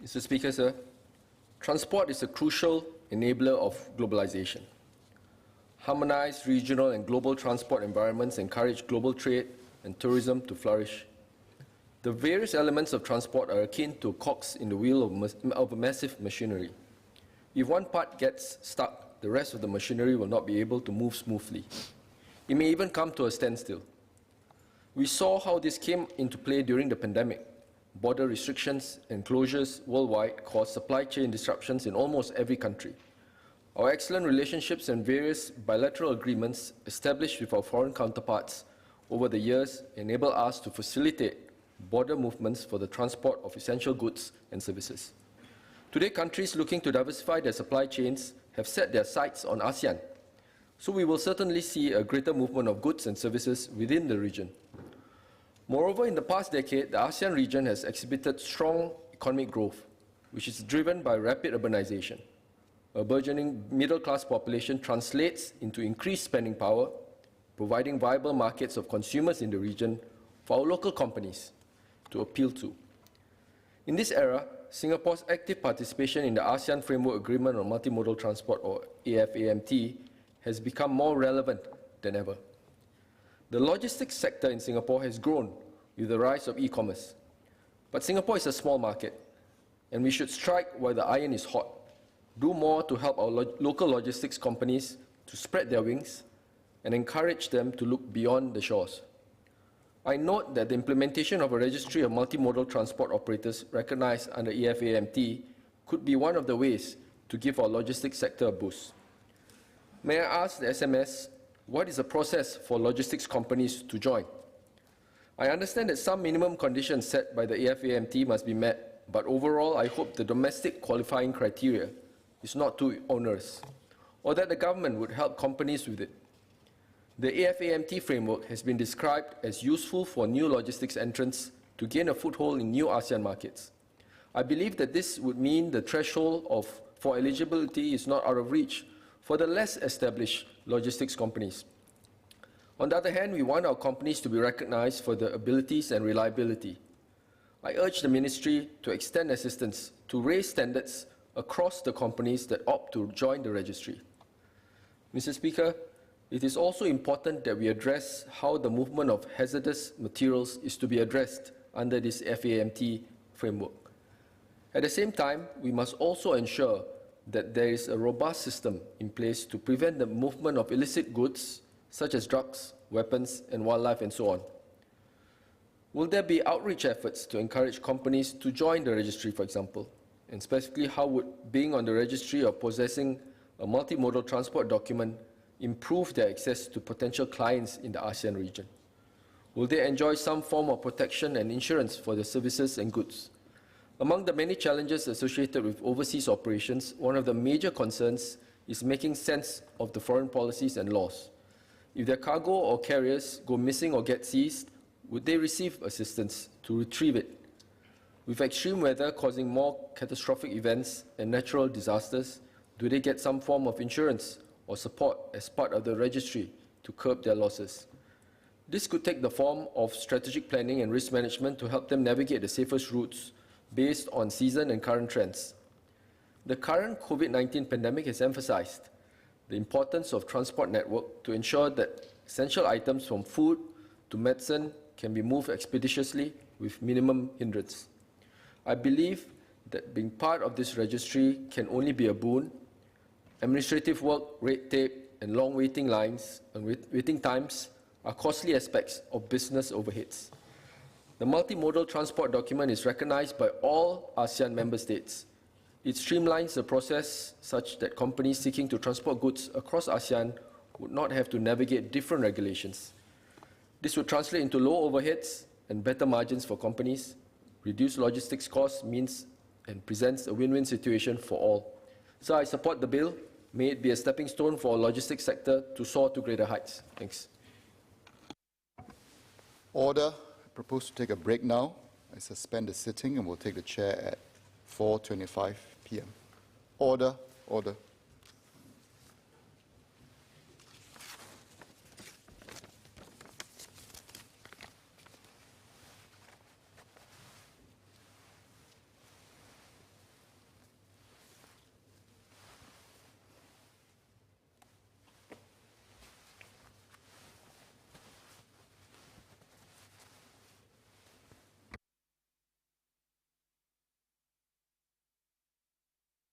Mr. Speaker, sir, transport is a crucial enabler of globalization. Harmonized regional and global transport environments encourage global trade and tourism to flourish. The various elements of transport are akin to cogs in the wheel of a massive machinery. If one part gets stuck, the rest of the machinery will not be able to move smoothly. It may even come to a standstill. We saw how this came into play during the pandemic. Border restrictions and closures worldwide caused supply chain disruptions in almost every country. Our excellent relationships and various bilateral agreements established with our foreign counterparts over the years enable us to facilitate border movements for the transport of essential goods and services. Today, countries looking to diversify their supply chains have set their sights on ASEAN, so we will certainly see a greater movement of goods and services within the region. Moreover, in the past decade, the ASEAN region has exhibited strong economic growth, which is driven by rapid urbanization. A burgeoning middle-class population translates into increased spending power, providing viable markets of consumers in the region for our local companies to appeal to. In this era, Singapore's active participation in the ASEAN Framework Agreement on Multimodal Transport, or AFAMT, has become more relevant than ever. The logistics sector in Singapore has grown with the rise of e-commerce. But Singapore is a small market, and we should strike while the iron is hot, do more to help our local logistics companies to spread their wings and encourage them to look beyond the shores. I note that the implementation of a registry of multimodal transport operators recognized under EFAMT could be one of the ways to give our logistics sector a boost. May I ask the SMS, what is the process for logistics companies to join? I understand that some minimum conditions set by the EFAMT must be met, but overall I hope the domestic qualifying criteria is not too onerous, or that the government would help companies with it. The AFAMT framework has been described as useful for new logistics entrants to gain a foothold in new ASEAN markets. I believe that this would mean the threshold for eligibility is not out of reach for the less established logistics companies. On the other hand, we want our companies to be recognized for their abilities and reliability. I urge the Ministry to extend assistance to raise standards across the companies that opt to join the registry. Mr. Speaker, it is also important that we address how the movement of hazardous materials is to be addressed under this FAMT framework. At the same time, we must also ensure that there is a robust system in place to prevent the movement of illicit goods such as drugs, weapons, and wildlife, and so on. Will there be outreach efforts to encourage companies to join the registry, for example? And specifically, how would being on the registry or possessing a multimodal transport document improve their access to potential clients in the ASEAN region? Will they enjoy some form of protection and insurance for their services and goods? Among the many challenges associated with overseas operations, one of the major concerns is making sense of the foreign policies and laws. If their cargo or carriers go missing or get seized, would they receive assistance to retrieve it? With extreme weather causing more catastrophic events and natural disasters, do they get some form of insurance or support as part of the registry to curb their losses? This could take the form of strategic planning and risk management to help them navigate the safest routes based on season and current trends. The current COVID-19 pandemic has emphasized the importance of transport network to ensure that essential items from food to medicine can be moved expeditiously with minimum hindrance. I believe that being part of this registry can only be a boon. Administrative work, red tape, and long waiting lines and waiting times are costly aspects of business overheads. The multimodal transport document is recognized by all ASEAN member states. It streamlines the process such that companies seeking to transport goods across ASEAN would not have to navigate different regulations. This would translate into low overheads and better margins for companies. Reduced logistics costs means and presents a win-win situation for all. So I support the bill. May it be a stepping stone for our logistics sector to soar to greater heights. Thanks. Order. I propose to take a break now. I suspend the sitting and we'll take the chair at 4:25 p.m. Order. Order.